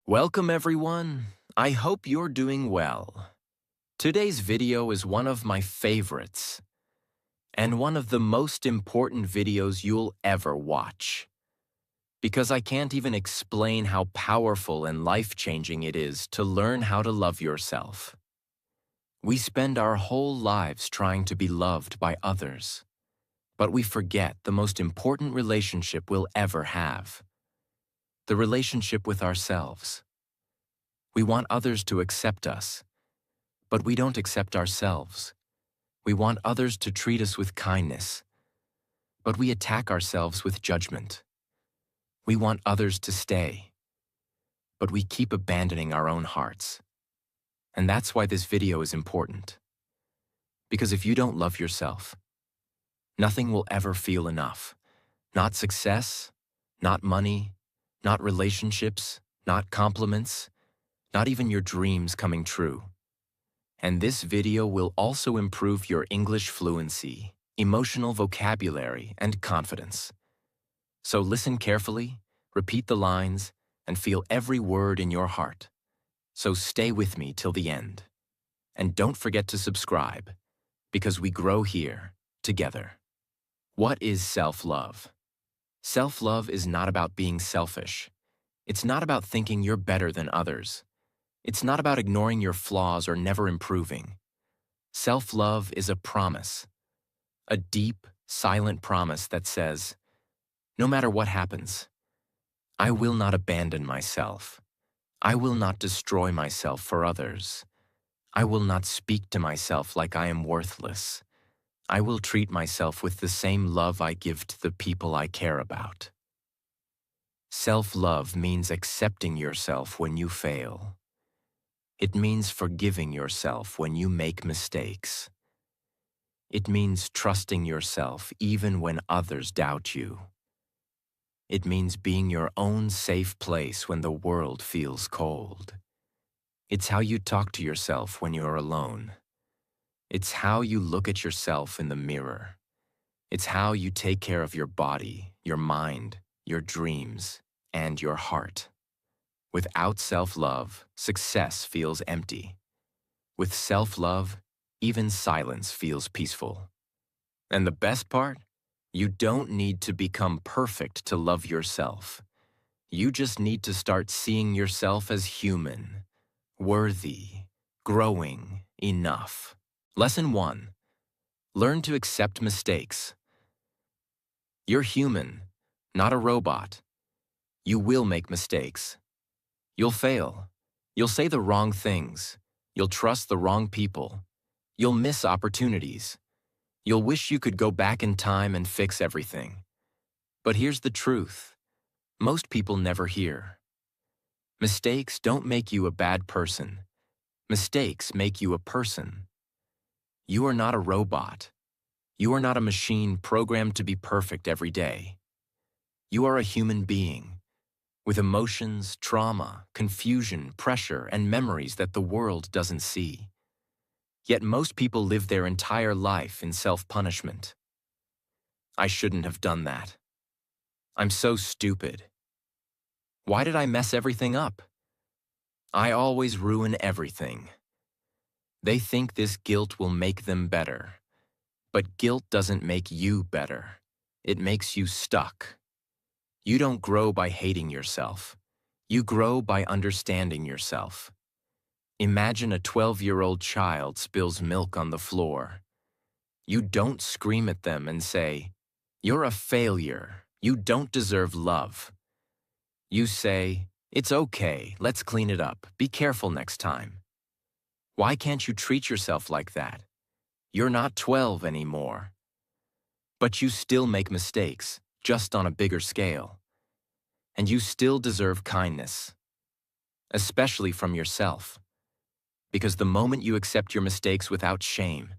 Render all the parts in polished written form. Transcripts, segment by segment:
Welcome everyone. I hope you're doing well. Today's video is one of my favorites and one of the most important videos you'll ever watch. Because I can't even explain how powerful and life-changing it is to learn how to love yourself. We spend our whole lives trying to be loved by others, but we forget the most important relationship we'll ever have: the relationship with ourselves. We want others to accept us, but we don't accept ourselves. We want others to treat us with kindness, but we attack ourselves with judgment. We want others to stay, but we keep abandoning our own hearts. And that's why this video is important. Because if you don't love yourself, nothing will ever feel enough. Not success, not money, not relationships, not compliments, not even your dreams coming true. And this video will also improve your English fluency, emotional vocabulary, and confidence. So listen carefully, repeat the lines, and feel every word in your heart. So stay with me till the end. And don't forget to subscribe, because we grow here together. What is self-love? Self-love is not about being selfish. It's not about thinking you're better than others. It's not about ignoring your flaws or never improving. Self-love is a promise, a deep, silent promise that says, no matter what happens, I will not abandon myself. I will not destroy myself for others. I will not speak to myself like I am worthless. I will treat myself with the same love I give to the people I care about. Self-love means accepting yourself when you fail. It means forgiving yourself when you make mistakes. It means trusting yourself even when others doubt you. It means being your own safe place when the world feels cold. It's how you talk to yourself when you're alone. It's how you look at yourself in the mirror. It's how you take care of your body, your mind, your dreams, and your heart. Without self-love, success feels empty. With self-love, even silence feels peaceful. And the best part? You don't need to become perfect to love yourself. You just need to start seeing yourself as human, worthy, growing, enough. Lesson 1. Learn to accept mistakes. You're human, not a robot. You will make mistakes. You'll fail. You'll say the wrong things. You'll trust the wrong people. You'll miss opportunities. You'll wish you could go back in time and fix everything. But here's the truth. Most people never hear. Mistakes don't make you a bad person. Mistakes make you a person. You are not a robot. You are not a machine programmed to be perfect every day. You are a human being, with emotions, trauma, confusion, pressure, and memories that the world doesn't see. Yet most people live their entire life in self-punishment. I shouldn't have done that. I'm so stupid. Why did I mess everything up? I always ruin everything. They think this guilt will make them better. But guilt doesn't make you better. It makes you stuck. You don't grow by hating yourself. You grow by understanding yourself. Imagine a 12-year-old child spills milk on the floor. You don't scream at them and say, "You're a failure. You don't deserve love." You say, "It's okay, let's clean it up. Be careful next time." Why can't you treat yourself like that? You're not 12 anymore. But you still make mistakes, just on a bigger scale. And you still deserve kindness, especially from yourself. Because the moment you accept your mistakes without shame,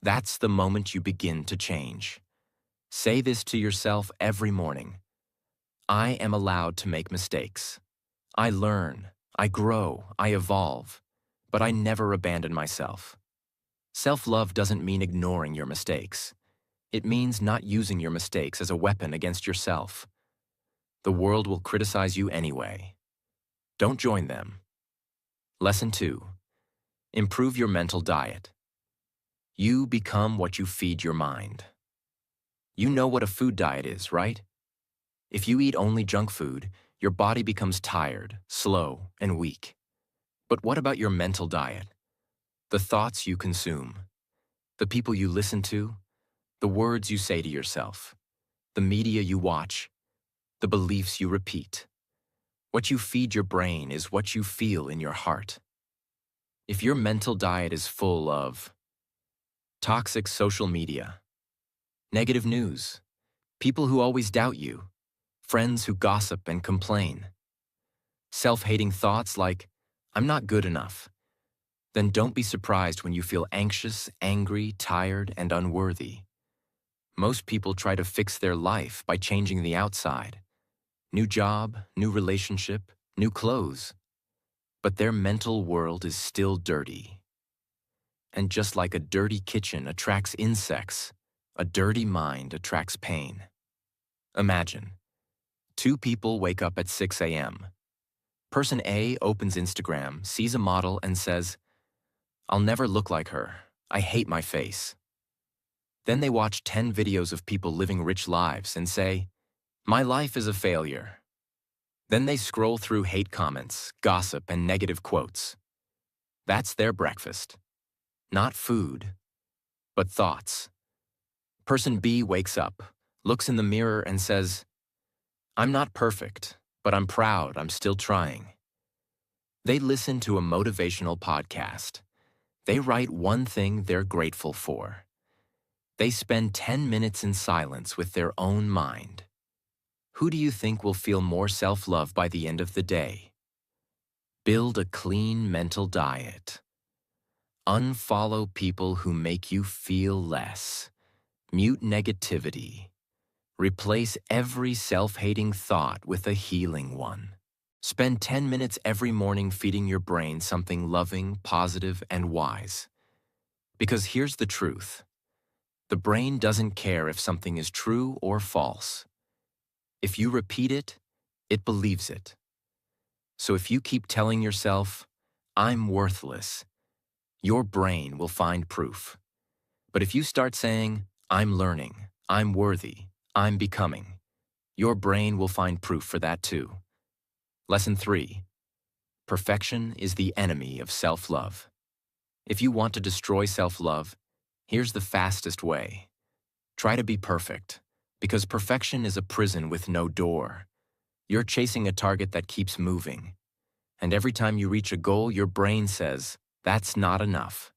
that's the moment you begin to change. Say this to yourself every morning. I am allowed to make mistakes. I learn, I grow, I evolve, but I never abandon myself. Self-love doesn't mean ignoring your mistakes. It means not using your mistakes as a weapon against yourself. The world will criticize you anyway. Don't join them. Lesson 2. Improve your mental diet. You become what you feed your mind. You know what a food diet is, right? If you eat only junk food, your body becomes tired, slow, and weak. But what about your mental diet? The thoughts you consume, the people you listen to, the words you say to yourself, the media you watch, the beliefs you repeat. What you feed your brain is what you feel in your heart. If your mental diet is full of toxic social media, negative news, people who always doubt you, friends who gossip and complain, self-hating thoughts like, I'm not good enough, then don't be surprised when you feel anxious, angry, tired, and unworthy. Most people try to fix their life by changing the outside. New job, new relationship, new clothes. But their mental world is still dirty. And just like a dirty kitchen attracts insects, a dirty mind attracts pain. Imagine, two people wake up at 6 a.m. Person A opens Instagram, sees a model, and says, I'll never look like her. I hate my face. Then they watch 10 videos of people living rich lives and say, my life is a failure. Then they scroll through hate comments, gossip, and negative quotes. That's their breakfast. Not food, but thoughts. Person B wakes up, looks in the mirror, and says, I'm not perfect, but I'm proud I'm still trying. They listen to a motivational podcast. They write one thing they're grateful for. They spend 10 minutes in silence with their own mind. Who do you think will feel more self-love by the end of the day? Build a clean mental diet. Unfollow people who make you feel less. Mute negativity. Replace every self-hating thought with a healing one. Spend 10 minutes every morning feeding your brain something loving, positive, and wise. Because here's the truth. The brain doesn't care if something is true or false. If you repeat it, it believes it. So if you keep telling yourself, I'm worthless, your brain will find proof. But if you start saying, I'm learning, I'm worthy, I'm becoming, your brain will find proof for that too. Lesson 3. Perfection is the enemy of self-love. If you want to destroy self-love, here's the fastest way. Try to be perfect, because perfection is a prison with no door. You're chasing a target that keeps moving. And every time you reach a goal, your brain says, that's not enough.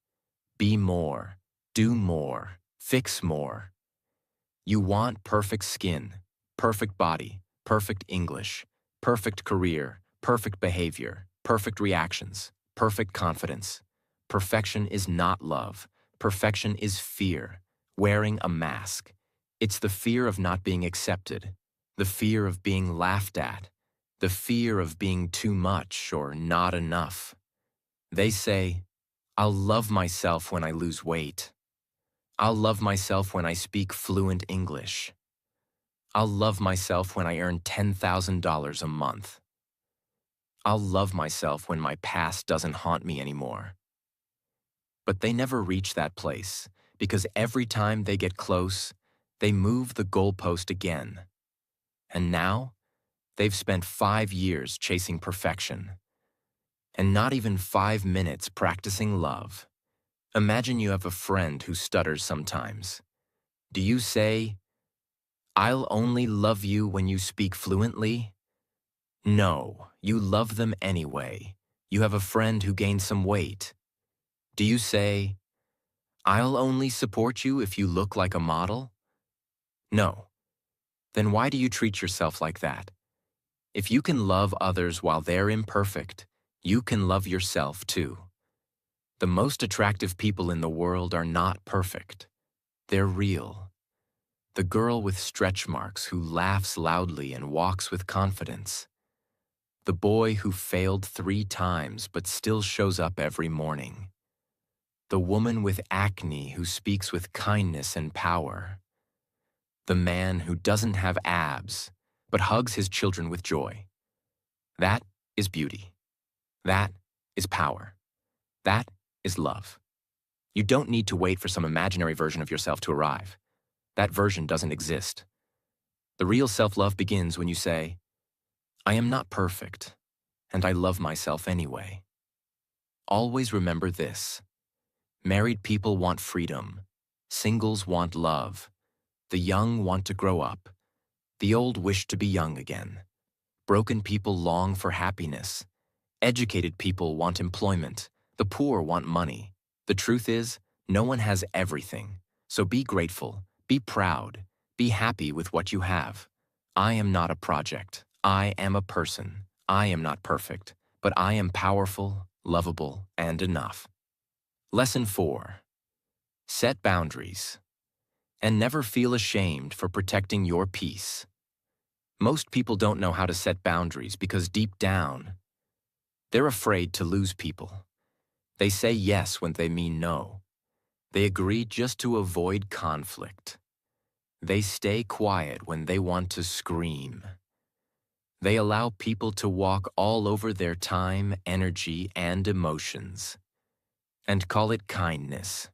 Be more, do more, fix more. You want perfect skin, perfect body, perfect English, perfect career, perfect behavior, perfect reactions, perfect confidence. Perfection is not love. Perfection is fear, wearing a mask. It's the fear of not being accepted, the fear of being laughed at, the fear of being too much or not enough. They say, I'll love myself when I lose weight. I'll love myself when I speak fluent English. I'll love myself when I earn $10,000 a month. I'll love myself when my past doesn't haunt me anymore. But they never reach that place, because every time they get close, they move the goalpost again. And now, they've spent 5 years chasing perfection. And not even 5 minutes practicing love. Imagine you have a friend who stutters sometimes. Do you say, I'll only love you when you speak fluently? No, you love them anyway. You have a friend who gained some weight. Do you say, I'll only support you if you look like a model? No. Then why do you treat yourself like that? If you can love others while they're imperfect, you can love yourself too. The most attractive people in the world are not perfect. They're real. The girl with stretch marks who laughs loudly and walks with confidence. The boy who failed 3 times but still shows up every morning. The woman with acne who speaks with kindness and power. The man who doesn't have abs but hugs his children with joy. That is beauty. That is power. That is love. You don't need to wait for some imaginary version of yourself to arrive. That version doesn't exist. The real self-love begins when you say, I am not perfect, and I love myself anyway. Always remember this. Married people want freedom. Singles want love. The young want to grow up. The old wish to be young again. Broken people long for happiness. Educated people want employment. The poor want money. The truth is, no one has everything. So be grateful, be proud, be happy with what you have. I am not a project. I am a person. I am not perfect, but I am powerful, lovable, and enough. Lesson 4. Set boundaries. And never feel ashamed for protecting your peace. Most people don't know how to set boundaries because deep down, they're afraid to lose people. They say yes when they mean no. They agree just to avoid conflict. They stay quiet when they want to scream. They allow people to walk all over their time, energy, and emotions, and call it kindness.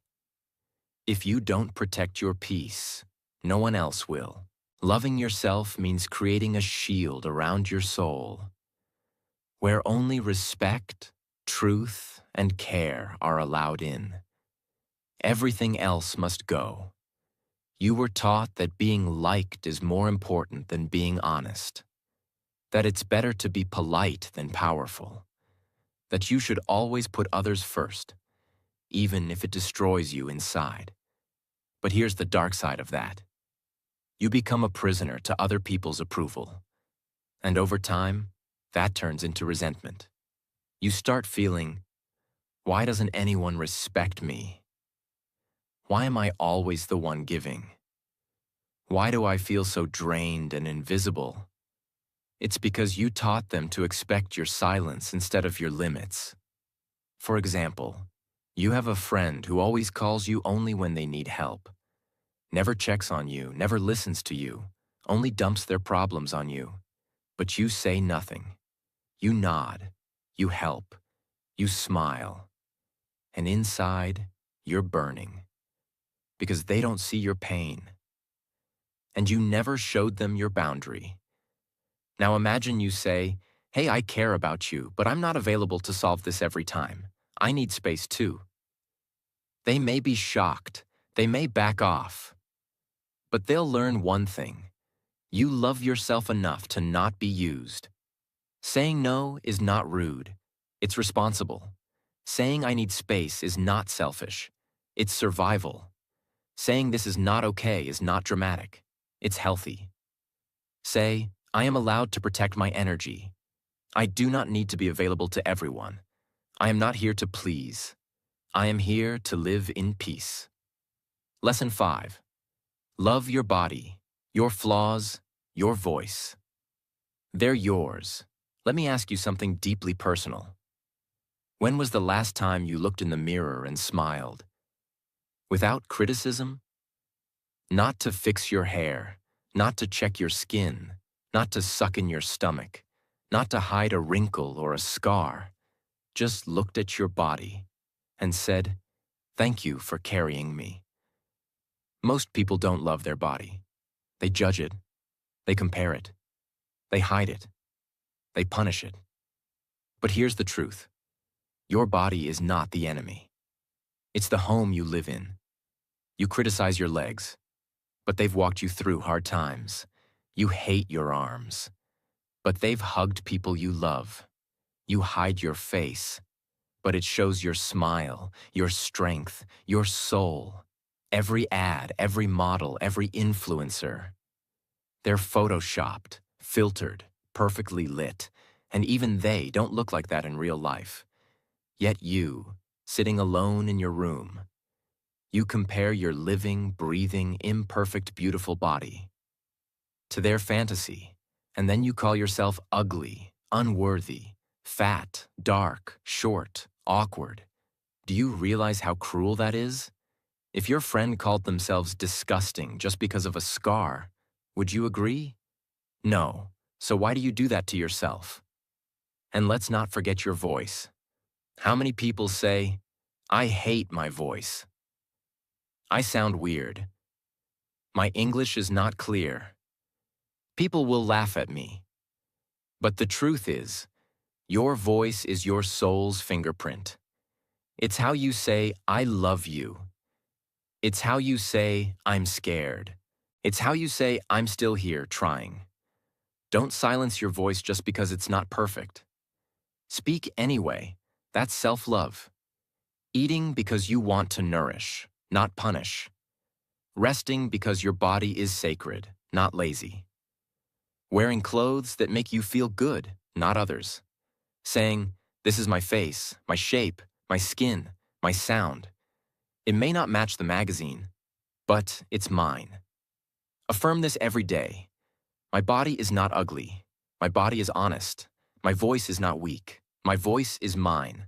If you don't protect your peace, no one else will. Loving yourself means creating a shield around your soul, where only respect, truth, and care are allowed in. Everything else must go. You were taught that being liked is more important than being honest, that it's better to be polite than powerful, that you should always put others first, even if it destroys you inside. But here's the dark side of that. You become a prisoner to other people's approval, and over time, that turns into resentment. You start feeling, why doesn't anyone respect me? Why am I always the one giving? Why do I feel so drained and invisible? It's because you taught them to expect your silence instead of your limits. For example, you have a friend who always calls you only when they need help, never checks on you, never listens to you, only dumps their problems on you. But you say nothing. You nod, you help, you smile, and inside, you're burning. Because they don't see your pain. And you never showed them your boundary. Now imagine you say, hey, I care about you, but I'm not available to solve this every time. I need space too. They may be shocked. They may back off. But they'll learn one thing. You love yourself enough to not be used. Saying no is not rude. It's responsible. Saying I need space is not selfish. It's survival. Saying this is not okay is not dramatic. It's healthy. Say, I am allowed to protect my energy. I do not need to be available to everyone. I am not here to please. I am here to live in peace. Lesson 5. Love your body, your flaws, your voice. They're yours. Let me ask you something deeply personal. When was the last time you looked in the mirror and smiled? Without criticism? Not to fix your hair, not to check your skin, not to suck in your stomach, not to hide a wrinkle or a scar. Just looked at your body and said, thank you for carrying me. Most people don't love their body. They judge it. They compare it. They hide it. They punish it. But here's the truth. Your body is not the enemy. It's the home you live in. You criticize your legs, but they've walked you through hard times. You hate your arms, but they've hugged people you love. You hide your face, but it shows your smile, your strength, your soul. Every ad, every model, every influencer. They're photoshopped, filtered, perfectly lit, and even they don't look like that in real life. Yet you, sitting alone in your room, you compare your living, breathing, imperfect, beautiful body to their fantasy, and then you call yourself ugly, unworthy, fat, dark, short, awkward. Do you realize how cruel that is? If your friend called themselves disgusting just because of a scar, would you agree? No. So why do you do that to yourself? And let's not forget your voice. How many people say, "I hate my voice. I sound weird. My English is not clear. People will laugh at me." But the truth is, your voice is your soul's fingerprint. It's how you say, "I love you." It's how you say, "I'm scared." It's how you say, "I'm still here, trying." Don't silence your voice just because it's not perfect. Speak anyway. That's self-love. Eating because you want to nourish, not punish. Resting because your body is sacred, not lazy. Wearing clothes that make you feel good, not others. Saying, "This is my face, my shape, my skin, my sound." It may not match the magazine, but it's mine. Affirm this every day. My body is not ugly. My body is honest. My voice is not weak. My voice is mine.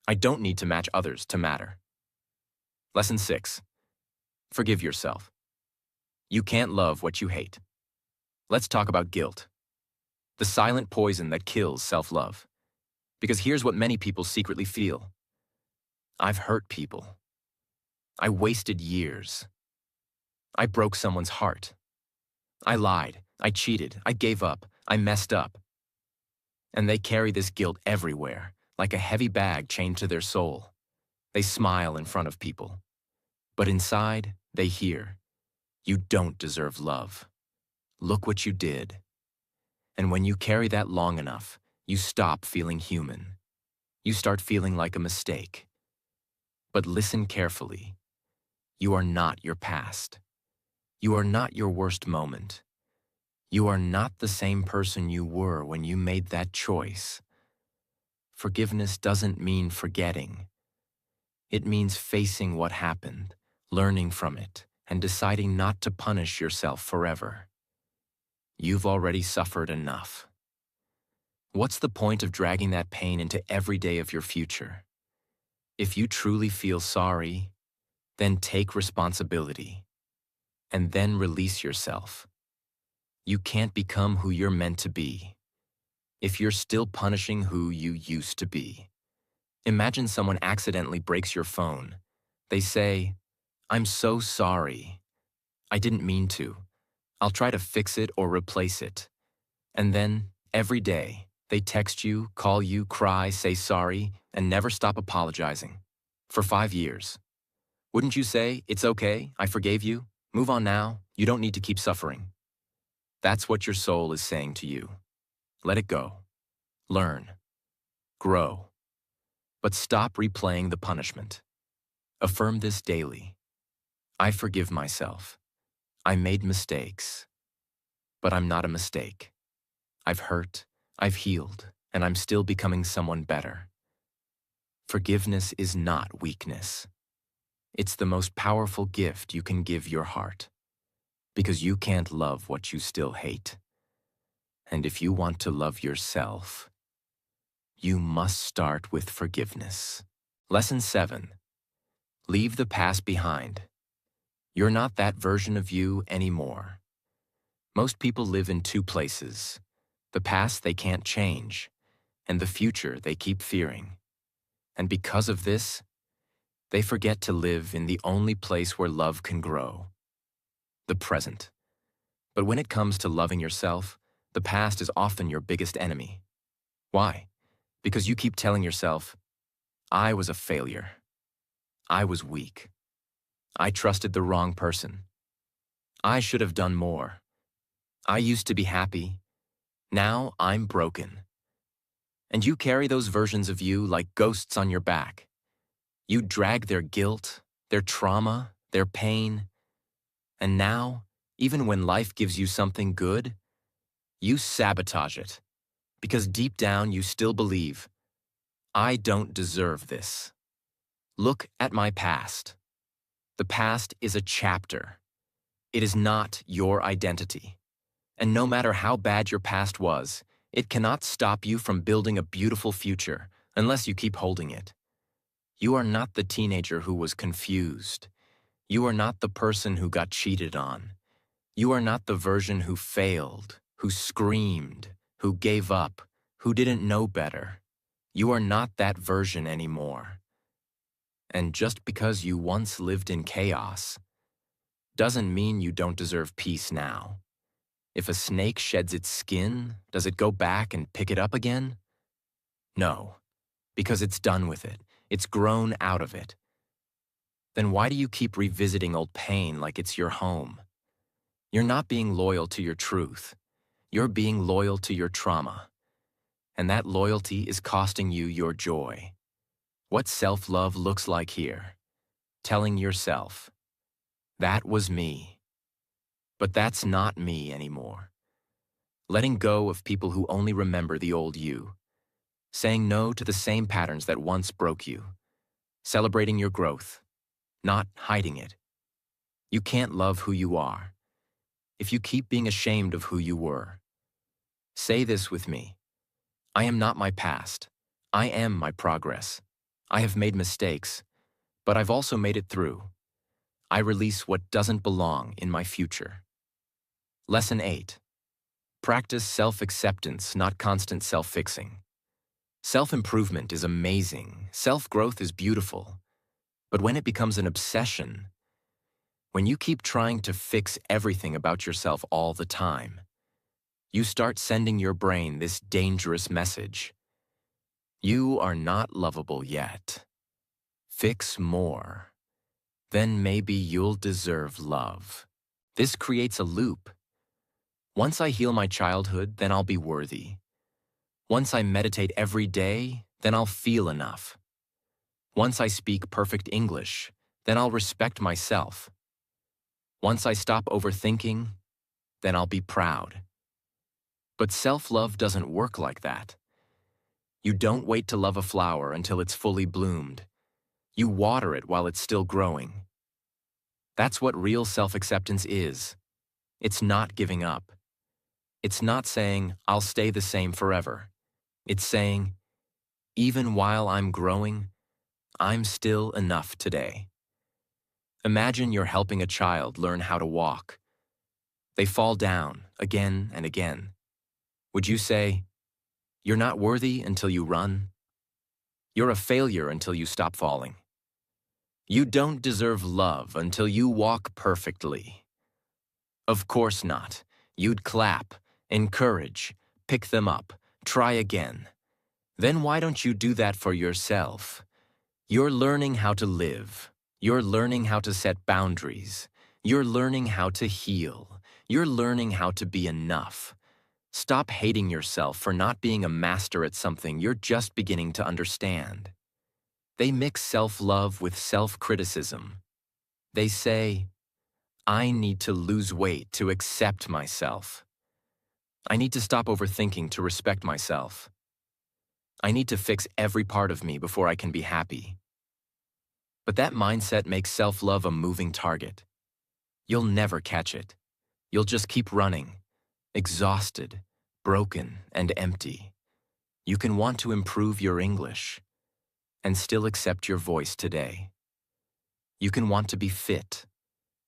I don't need to match others to matter. Lesson 6. Forgive yourself. You can't love what you hate. Let's talk about guilt. The silent poison that kills self-love. Because here's what many people secretly feel. I've hurt people. I wasted years. I broke someone's heart. I lied. I cheated. I gave up. I messed up. And they carry this guilt everywhere, like a heavy bag chained to their soul. They smile in front of people. But inside, they hear, "You don't deserve love. Look what you did." And when you carry that long enough, you stop feeling human. You start feeling like a mistake. But listen carefully. You are not your past. You are not your worst moment. You are not the same person you were when you made that choice. Forgiveness doesn't mean forgetting. It means facing what happened, learning from it, and deciding not to punish yourself forever. You've already suffered enough. What's the point of dragging that pain into every day of your future? If you truly feel sorry, then take responsibility, and then release yourself. You can't become who you're meant to be if you're still punishing who you used to be. Imagine someone accidentally breaks your phone. They say, "I'm so sorry. I didn't mean to. I'll try to fix it or replace it." And then, every day, they text you, call you, cry, say sorry, and never stop apologizing. For 5 years. Wouldn't you say, "It's okay, I forgave you. Move on now. You don't need to keep suffering"? That's what your soul is saying to you. Let it go. Learn. Grow. But stop replaying the punishment. Affirm this daily. I forgive myself. I made mistakes. But I'm not a mistake. I've hurt, I've healed, and I'm still becoming someone better. Forgiveness is not weakness. It's the most powerful gift you can give your heart. Because you can't love what you still hate. And if you want to love yourself, you must start with forgiveness. Lesson 7. Leave the past behind. You're not that version of you anymore. Most people live in 2 places. The past they can't change, and the future they keep fearing. And because of this, they forget to live in the only place where love can grow. The present. But when it comes to loving yourself, the past is often your biggest enemy. Why? Because you keep telling yourself, "I was a failure. I was weak. I trusted the wrong person. I should have done more. I used to be happy. Now I'm broken." And you carry those versions of you like ghosts on your back. You drag their guilt, their trauma, their pain. And now, even when life gives you something good, you sabotage it. Because deep down you still believe, "I don't deserve this." Look at my past. The past is a chapter. It is not your identity. And no matter how bad your past was, it cannot stop you from building a beautiful future unless you keep holding it. You are not the teenager who was confused. You are not the person who got cheated on. You are not the version who failed, who screamed, who gave up, who didn't know better. You are not that version anymore. And just because you once lived in chaos doesn't mean you don't deserve peace now. If a snake sheds its skin, does it go back and pick it up again? No, because it's done with it. It's grown out of it. Then why do you keep revisiting old pain like it's your home? You're not being loyal to your truth. You're being loyal to your trauma. And that loyalty is costing you your joy. What self-love looks like here. Telling yourself, that was me. But that's not me anymore. Letting go of people who only remember the old you. Saying no to the same patterns that once broke you. Celebrating your growth, not hiding it. You can't love who you are if you keep being ashamed of who you were. Say this with me. I am not my past. I am my progress. I have made mistakes, but I've also made it through. I release what doesn't belong in my future. Lesson 8. Practice self-acceptance, not constant self-fixing. Self-improvement is amazing. Self-growth is beautiful. But when it becomes an obsession, when you keep trying to fix everything about yourself all the time, you start sending your brain this dangerous message. You are not lovable yet. Fix more. Then maybe you'll deserve love. This creates a loop. Once I heal my childhood, then I'll be worthy. Once I meditate every day, then I'll feel enough. Once I speak perfect English, then I'll respect myself. Once I stop overthinking, then I'll be proud. But self-love doesn't work like that. You don't wait to love a flower until it's fully bloomed. You water it while it's still growing. That's what real self-acceptance is. It's not giving up. It's not saying, I'll stay the same forever. It's saying, even while I'm growing, I'm still enough today. Imagine you're helping a child learn how to walk. They fall down again and again. Would you say, you're not worthy until you run? You're a failure until you stop falling. You don't deserve love until you walk perfectly. Of course not. You'd clap, encourage, pick them up, try again. Then why don't you do that for yourself? You're learning how to live. You're learning how to set boundaries. You're learning how to heal. You're learning how to be enough. Stop hating yourself for not being a master at something you're just beginning to understand. They mix self-love with self-criticism. They say, I need to lose weight to accept myself. I need to stop overthinking to respect myself. I need to fix every part of me before I can be happy. But that mindset makes self-love a moving target. You'll never catch it. You'll just keep running, exhausted, broken, and empty. You can want to improve your English and still accept your voice today. You can want to be fit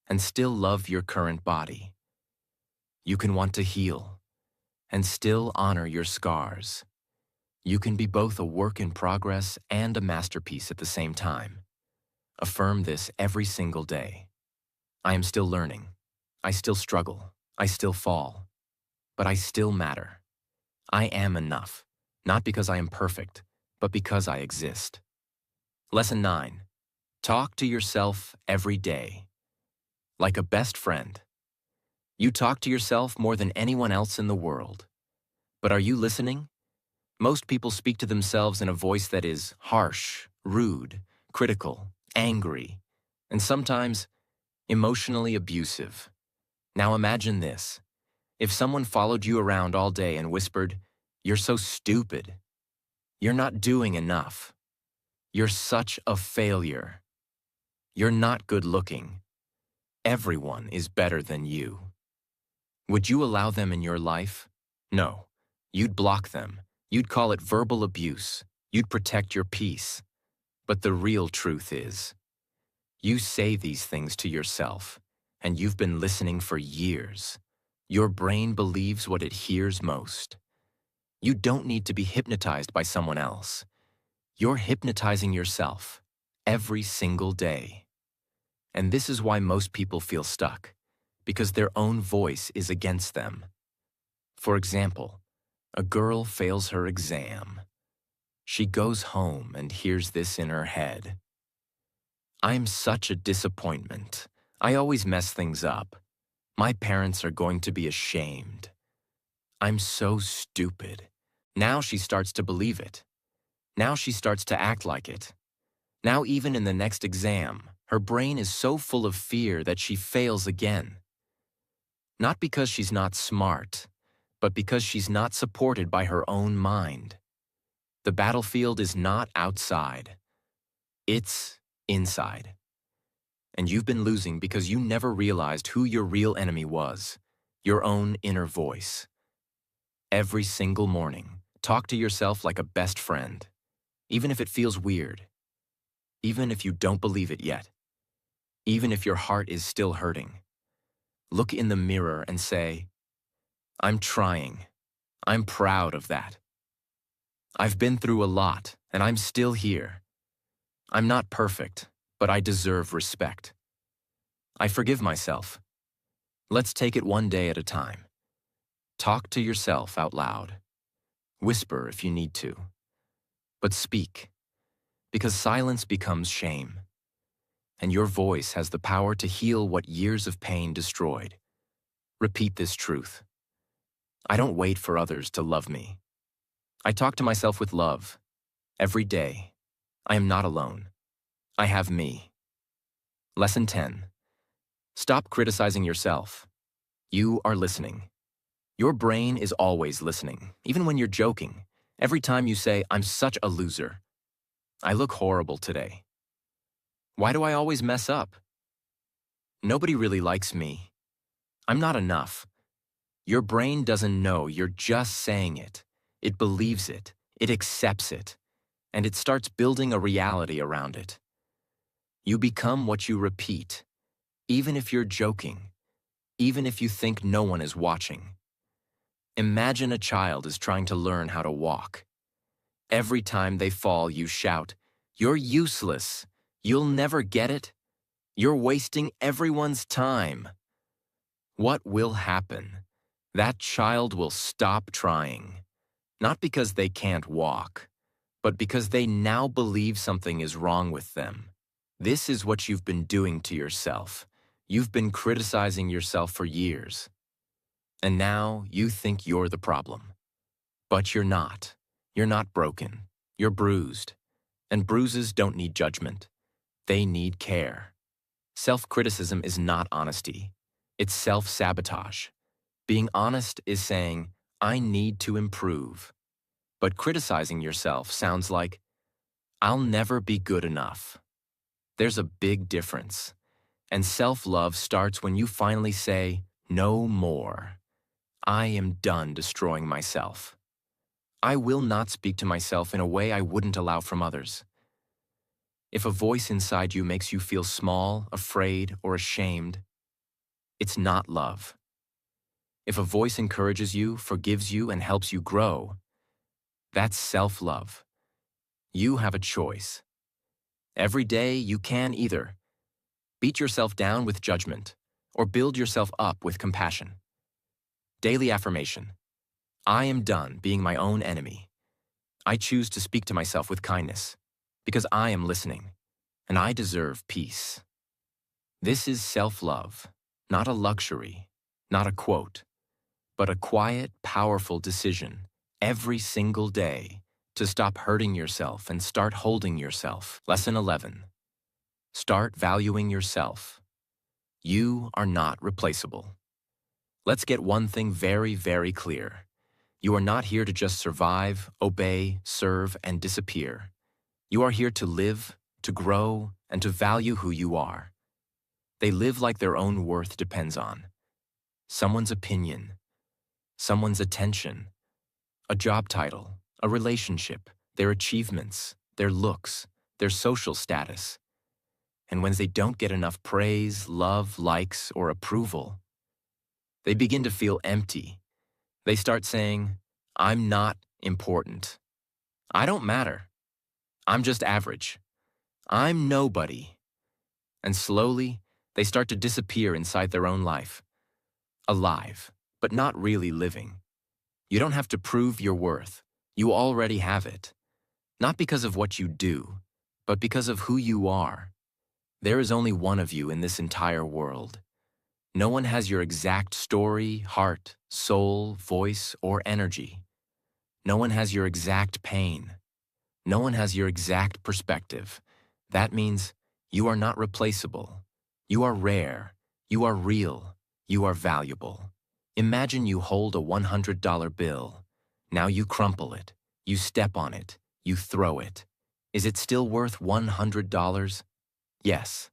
and still love your current body. You can want to heal and still honor your scars. You can be both a work in progress and a masterpiece at the same time. Affirm this every single day. I am still learning. I still struggle. I still fall. But I still matter. I am enough, not because I am perfect, but because I exist. Lesson 9. Talk to yourself every day. Like a best friend. You talk to yourself more than anyone else in the world. But are you listening? Most people speak to themselves in a voice that is harsh, rude, critical, angry, and sometimes emotionally abusive. Now imagine this. If someone followed you around all day and whispered, "You're so stupid. You're not doing enough. You're such a failure. You're not good looking. Everyone is better than you." Would you allow them in your life? No. You'd block them. You'd call it verbal abuse. You'd protect your peace. But the real truth is, you say these things to yourself, and you've been listening for years. Your brain believes what it hears most. You don't need to be hypnotized by someone else. You're hypnotizing yourself every single day. And this is why most people feel stuck, because their own voice is against them. For example, a girl fails her exam. She goes home and hears this in her head. I'm such a disappointment. I always mess things up. My parents are going to be ashamed. I'm so stupid. Now she starts to believe it. Now she starts to act like it. Now even in the next exam, her brain is so full of fear that she fails again. Not because she's not smart, but because she's not supported by her own mind. The battlefield is not outside. It's inside. And you've been losing because you never realized who your real enemy was, your own inner voice. Every single morning, talk to yourself like a best friend, even if it feels weird, even if you don't believe it yet, even if your heart is still hurting. Look in the mirror and say, I'm trying. I'm proud of that. I've been through a lot, and I'm still here. I'm not perfect, but I deserve respect. I forgive myself. Let's take it one day at a time. Talk to yourself out loud. Whisper if you need to. But speak, because silence becomes shame. And your voice has the power to heal what years of pain destroyed. Repeat this truth. I don't wait for others to love me. I talk to myself with love. Every day. I am not alone. I have me. Lesson 10. Stop criticizing yourself. You are listening. Your brain is always listening, even when you're joking. Every time you say, I'm such a loser. I look horrible today. Why do I always mess up? Nobody really likes me. I'm not enough. Your brain doesn't know you're just saying it. It believes it. It accepts it. And it starts building a reality around it. You become what you repeat, even if you're joking, even if you think no one is watching. Imagine a child is trying to learn how to walk. Every time they fall, you shout, "You're useless. You'll never get it. You're wasting everyone's time." What will happen? That child will stop trying, not because they can't walk, but because they now believe something is wrong with them. This is what you've been doing to yourself. You've been criticizing yourself for years. And now you think you're the problem. But you're not. You're not broken. You're bruised. And bruises don't need judgment. They need care. Self-criticism is not honesty. It's self-sabotage. Being honest is saying, I need to improve. But criticizing yourself sounds like, I'll never be good enough. There's a big difference. And self-love starts when you finally say, no more. I am done destroying myself. I will not speak to myself in a way I wouldn't allow from others. If a voice inside you makes you feel small, afraid, or ashamed, it's not love. If a voice encourages you, forgives you, and helps you grow, that's self-love. You have a choice. Every day you can either beat yourself down with judgment or build yourself up with compassion. Daily affirmation. I am done being my own enemy. I choose to speak to myself with kindness because I am listening and I deserve peace. This is self-love, not a luxury, not a quote, but a quiet, powerful decision every single day to stop hurting yourself and start holding yourself. Lesson 11. Start valuing yourself. You are not replaceable. Let's get one thing very, very clear. You are not here to just survive, obey, serve, and disappear. You are here to live, to grow, and to value who you are. They live like their own worth depends on someone's opinion, someone's attention, a job title, a relationship, their achievements, their looks, their social status. And when they don't get enough praise, love, likes, or approval, they begin to feel empty. They start saying, I'm not important. I don't matter. I'm just average. I'm nobody. And slowly, they start to disappear inside their own life. Alive, but not really living. You don't have to prove your worth. You already have it. Not because of what you do, but because of who you are. There is only one of you in this entire world. No one has your exact story, heart, soul, voice, or energy. No one has your exact pain. No one has your exact perspective. That means you are not replaceable. You are rare. You are real. You are valuable. Imagine you hold a $100 bill. Now you crumple it. You step on it. You throw it. Is it still worth $100? Yes.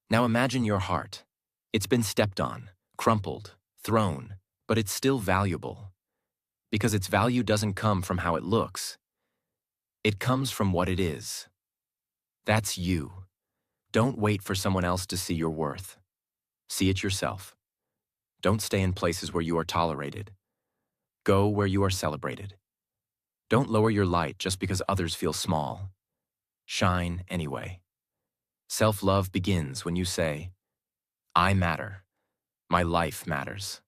Now imagine your heart. It's been stepped on, crumpled, thrown, but it's still valuable. Because its value doesn't come from how it looks. It comes from what it is. That's you. Don't wait for someone else to see your worth. See it yourself. Don't stay in places where you are tolerated. Go where you are celebrated. Don't lower your light just because others feel small. Shine anyway. Self-love begins when you say, I matter. My life matters.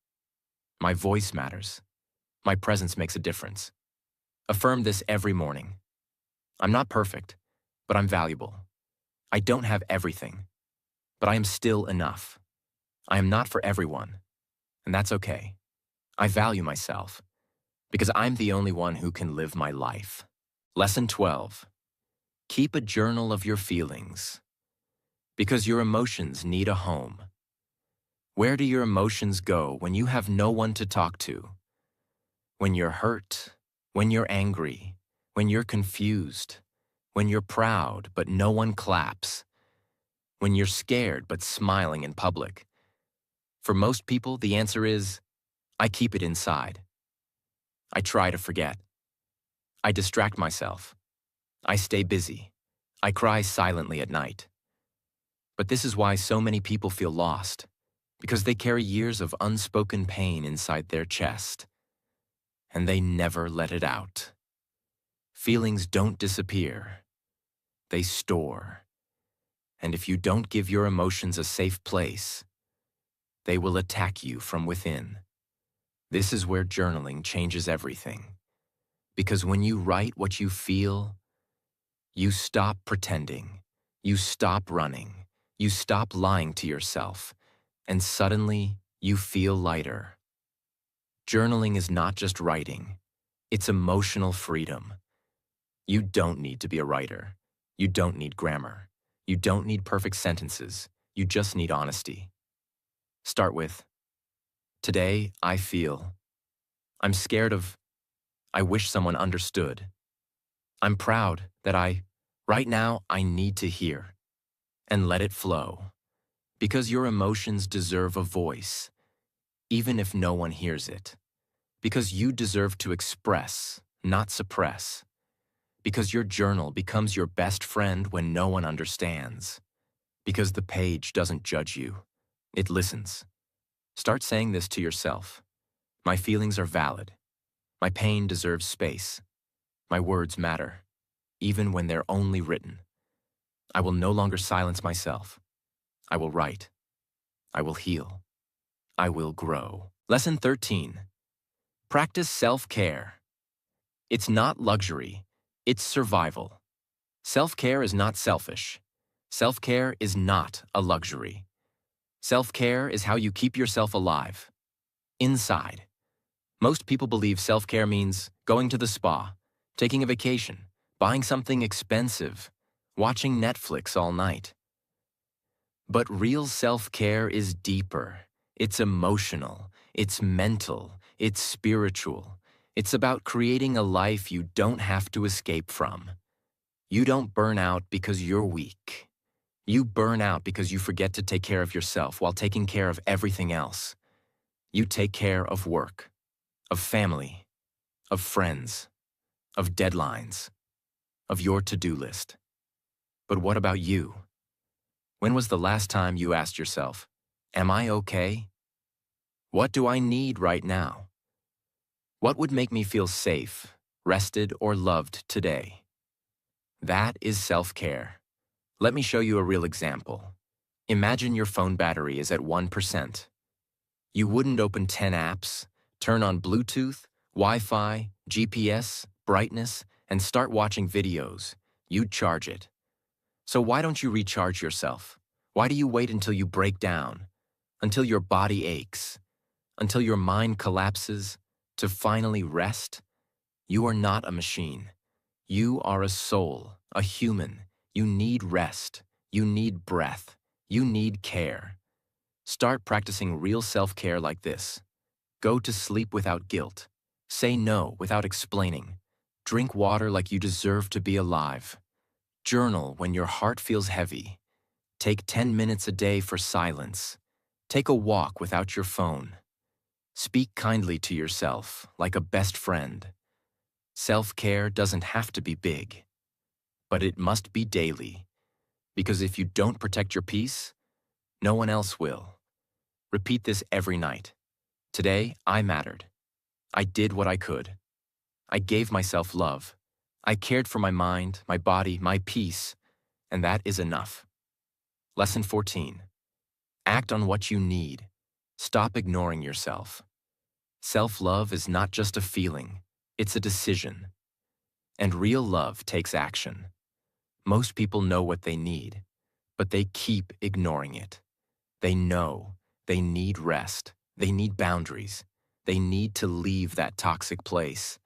My voice matters. My presence makes a difference. Affirm this every morning. I'm not perfect, but I'm valuable. I don't have everything, but I am still enough. I am not for everyone, and that's okay. I value myself because I'm the only one who can live my life. Lesson 12. Keep a journal of your feelings because your emotions need a home. Where do your emotions go when you have no one to talk to? When you're hurt, when you're angry, when you're confused, when you're proud but no one claps, when you're scared but smiling in public. For most people, the answer is, I keep it inside. I try to forget. I distract myself. I stay busy. I cry silently at night. But this is why so many people feel lost, because they carry years of unspoken pain inside their chest, and they never let it out. Feelings don't disappear. They store. And if you don't give your emotions a safe place, they will attack you from within. This is where journaling changes everything. Because when you write what you feel, you stop pretending, you stop running, you stop lying to yourself, and suddenly you feel lighter. Journaling is not just writing, it's emotional freedom. You don't need to be a writer. You don't need grammar. You don't need perfect sentences. You just need honesty. Start with, today I feel. I'm scared of. I wish someone understood. I'm proud that right now, I need to hear. And let it flow. Because your emotions deserve a voice, even if no one hears it. Because you deserve to express, not suppress. Because your journal becomes your best friend when no one understands. Because the page doesn't judge you. It listens. Start saying this to yourself. My feelings are valid. My pain deserves space. My words matter, even when they're only written. I will no longer silence myself. I will write. I will heal. I will grow. Lesson 13. Practice self-care. It's not luxury. It's survival. Self-care is not selfish. Self-care is not a luxury. Self-care is how you keep yourself alive. Inside. Most people believe self-care means going to the spa, taking a vacation, buying something expensive, watching Netflix all night. But real self-care is deeper. It's emotional. It's mental. It's spiritual. It's about creating a life you don't have to escape from. You don't burn out because you're weak. You burn out because you forget to take care of yourself while taking care of everything else. You take care of work, of family, of friends, of deadlines, of your to-do list. But what about you? When was the last time you asked yourself, am I okay? What do I need right now? What would make me feel safe, rested, or loved today. That is self-care. Let me show you a real example. Imagine your phone battery is at 1%. You wouldn't open 10 apps, turn on Bluetooth, Wi-Fi, GPS, brightness, and start watching videos. You'd charge it. So why don't you recharge yourself? Why do you wait until you break down, until your body aches, until your mind collapses, to finally rest? You are not a machine. You are a soul, a human. You need rest. You need breath. You need care. Start practicing real self-care like this. Go to sleep without guilt. Say no without explaining. Drink water like you deserve to be alive. Journal when your heart feels heavy. Take 10 minutes a day for silence. Take a walk without your phone. Speak kindly to yourself, like a best friend. Self-care doesn't have to be big, but it must be daily. Because if you don't protect your peace, no one else will. Repeat this every night. Today, I mattered. I did what I could. I gave myself love. I cared for my mind, my body, my peace, and that is enough. Lesson 14. Act on what you need. Stop ignoring yourself. Self-love is not just a feeling, it's a decision. And real love takes action. Most people know what they need, but they keep ignoring it. They know they need rest. They need boundaries. They need to leave that toxic place.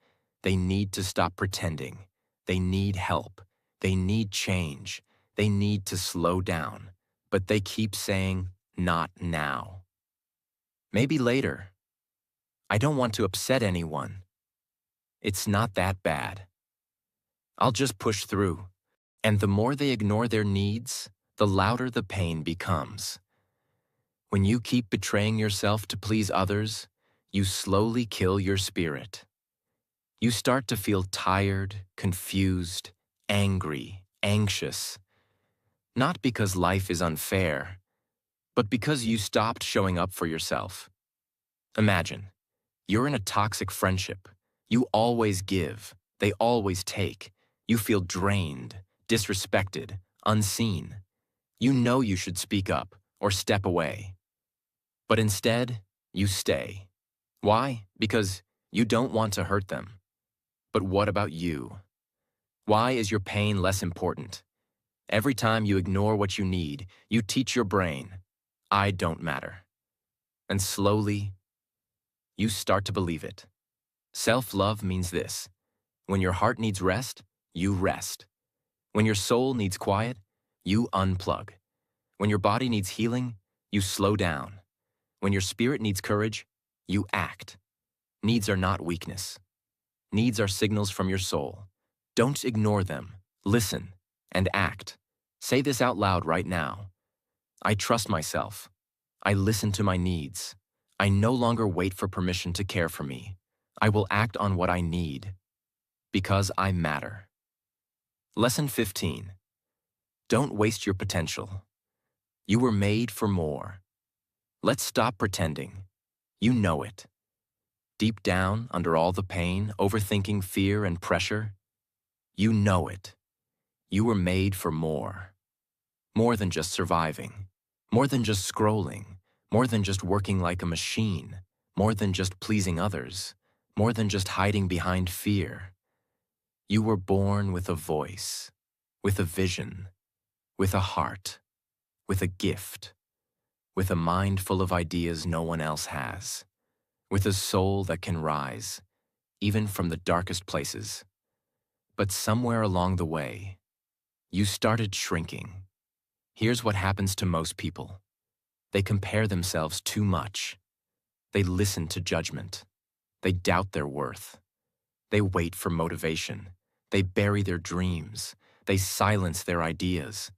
They need to stop pretending. They need help. They need change. They need to slow down. But they keep saying, not now. Maybe later. I don't want to upset anyone. It's not that bad. I'll just push through. And the more they ignore their needs, the louder the pain becomes. When you keep betraying yourself to please others, you slowly kill your spirit. You start to feel tired, confused, angry, anxious. Not because life is unfair, but because you stopped showing up for yourself. Imagine, you're in a toxic friendship. You always give, they always take. You feel drained, disrespected, unseen. You know you should speak up or step away. But instead, you stay. Why? Because you don't want to hurt them. But what about you? Why is your pain less important? Every time you ignore what you need, you teach your brain, I don't matter. And slowly, you start to believe it. Self-love means this. When your heart needs rest, you rest. When your soul needs quiet, you unplug. When your body needs healing, you slow down. When your spirit needs courage, you act. Needs are not weakness. Needs are signals from your soul. Don't ignore them. Listen and act. Say this out loud right now. I trust myself. I listen to my needs. I no longer wait for permission to care for me. I will act on what I need. Because I matter. Lesson 15. Don't waste your potential. You were made for more. Let's stop pretending. You know it. Deep down, under all the pain, overthinking, fear, and pressure, you know it. You were made for more. More than just surviving. More than just scrolling. More than just working like a machine. More than just pleasing others. More than just hiding behind fear. You were born with a voice, with a vision, with a heart, with a gift, with a mind full of ideas no one else has, with a soul that can rise, even from the darkest places. But somewhere along the way, you started shrinking. Here's what happens to most people. They compare themselves too much. They listen to judgment. They doubt their worth. They wait for motivation. They bury their dreams. They silence their ideas.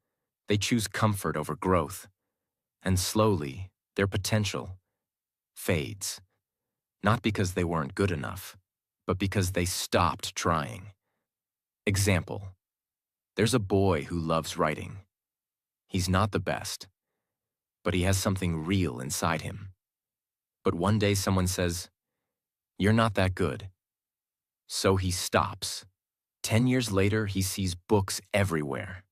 They choose comfort over growth. And slowly, their potential fades. Not because they weren't good enough, but because they stopped trying. Example. There's a boy who loves writing. He's not the best, but he has something real inside him. But one day someone says, "You're not that good." So he stops. 10 years later, he sees books everywhere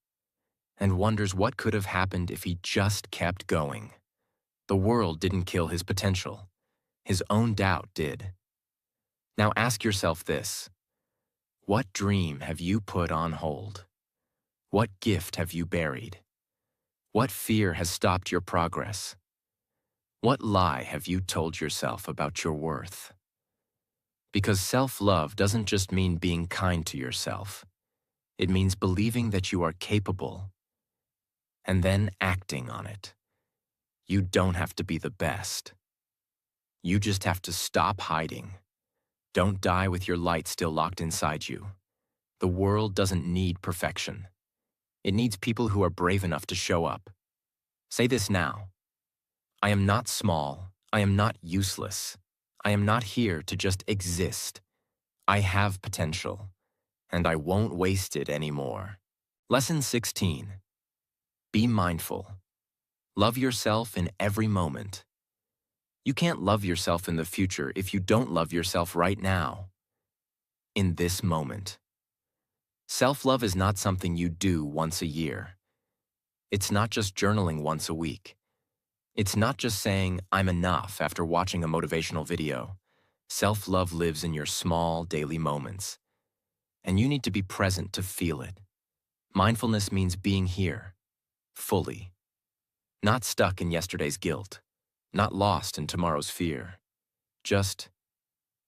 and wonders what could have happened if he just kept going. The world didn't kill his potential. His own doubt did. Now ask yourself this: what dream have you put on hold? What gift have you buried? What fear has stopped your progress? What lie have you told yourself about your worth? Because self-love doesn't just mean being kind to yourself. It means believing that you are capable and then acting on it. You don't have to be the best. You just have to stop hiding. Don't die with your light still locked inside you. The world doesn't need perfection. It needs people who are brave enough to show up. Say this now: I am not small. I am not useless. I am not here to just exist. I have potential, and I won't waste it anymore. Lesson 16. Be mindful. Love yourself in every moment. You can't love yourself in the future if you don't love yourself right now, in this moment. Self-love is not something you do once a year. It's not just journaling once a week. It's not just saying, "I'm enough," after watching a motivational video. Self-love lives in your small daily moments, and you need to be present to feel it. Mindfulness means being here, fully. Not stuck in yesterday's guilt, not lost in tomorrow's fear. Just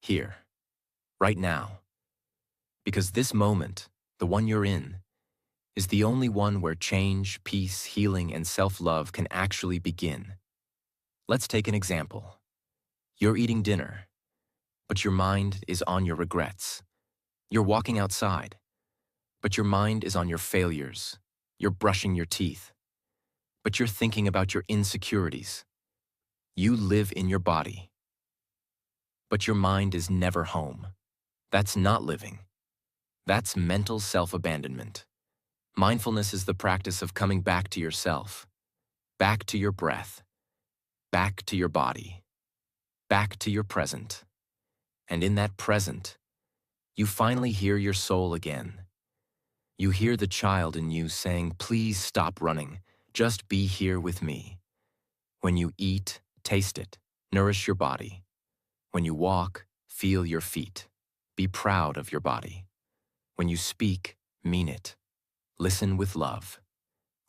here, right now. Because this moment, the one you're in, is the only one where change, peace, healing, and self-love can actually begin. Let's take an example. You're eating dinner, but your mind is on your regrets. You're walking outside, but your mind is on your failures. You're brushing your teeth, but you're thinking about your insecurities. You live in your body, but your mind is never home. That's not living. That's mental self-abandonment. Mindfulness is the practice of coming back to yourself, back to your breath, back to your body, back to your present. And in that present, you finally hear your soul again. You hear the child in you saying, "Please stop running, just be here with me." When you eat, taste it, nourish your body. When you walk, feel your feet. Be proud of your body. When you speak, mean it. Listen with love.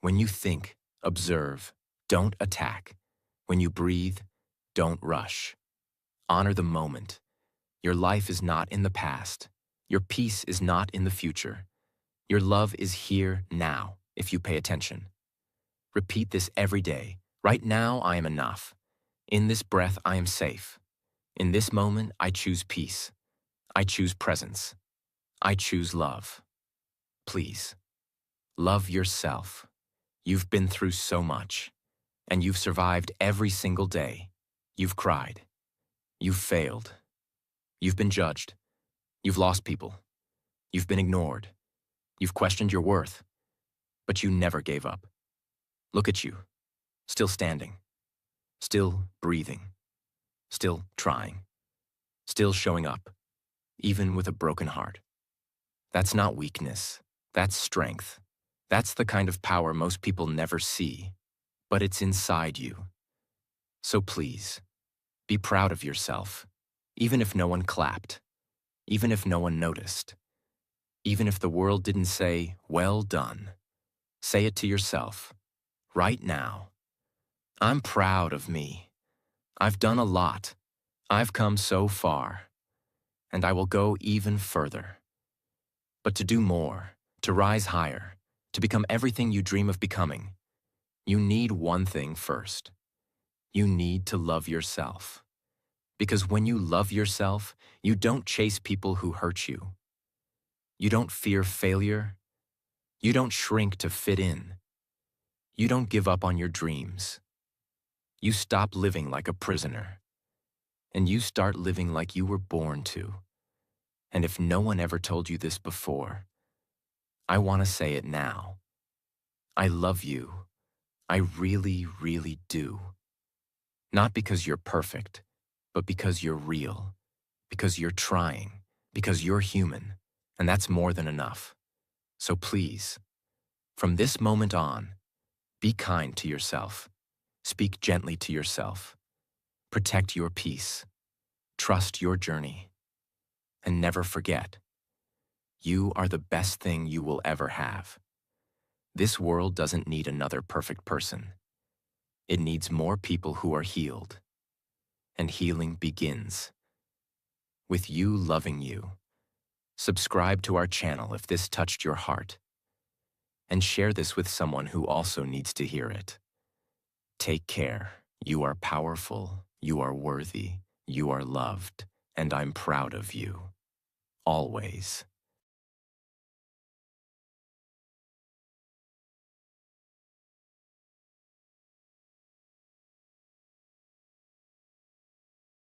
When you think, observe, don't attack. When you breathe, don't rush. Honor the moment. Your life is not in the past. Your peace is not in the future. Your love is here now, if you pay attention. Repeat this every day. Right now, I am enough. In this breath, I am safe. In this moment, I choose peace. I choose presence. I choose love. Please, love yourself. You've been through so much, and you've survived every single day. You've cried. You've failed. You've been judged. You've lost people. You've been ignored. You've questioned your worth, but you never gave up. Look at you, still standing, still breathing, still trying, still showing up, even with a broken heart. That's not weakness. That's strength. That's the kind of power most people never see, but it's inside you. So please, be proud of yourself, even if no one clapped, even if no one noticed, even if the world didn't say, "Well done." Say it to yourself, right now. I'm proud of me. I've done a lot. I've come so far, and I will go even further. But to do more, to rise higher, to become everything you dream of becoming, you need one thing first. You need to love yourself. Because when you love yourself, you don't chase people who hurt you. You don't fear failure. You don't shrink to fit in. You don't give up on your dreams. You stop living like a prisoner, and you start living like you were born to. And if no one ever told you this before, I want to say it now. I love you. I really, really do. Not because you're perfect, but because you're real, because you're trying, because you're human, and that's more than enough. So please, from this moment on, be kind to yourself. Speak gently to yourself. Protect your peace. Trust your journey. And never forget, you are the best thing you will ever have. This world doesn't need another perfect person. It needs more people who are healed. And healing begins with you loving you. Subscribe to our channel if this touched your heart. And share this with someone who also needs to hear it. Take care. You are powerful. You are worthy. You are loved. And I'm proud of you. Always.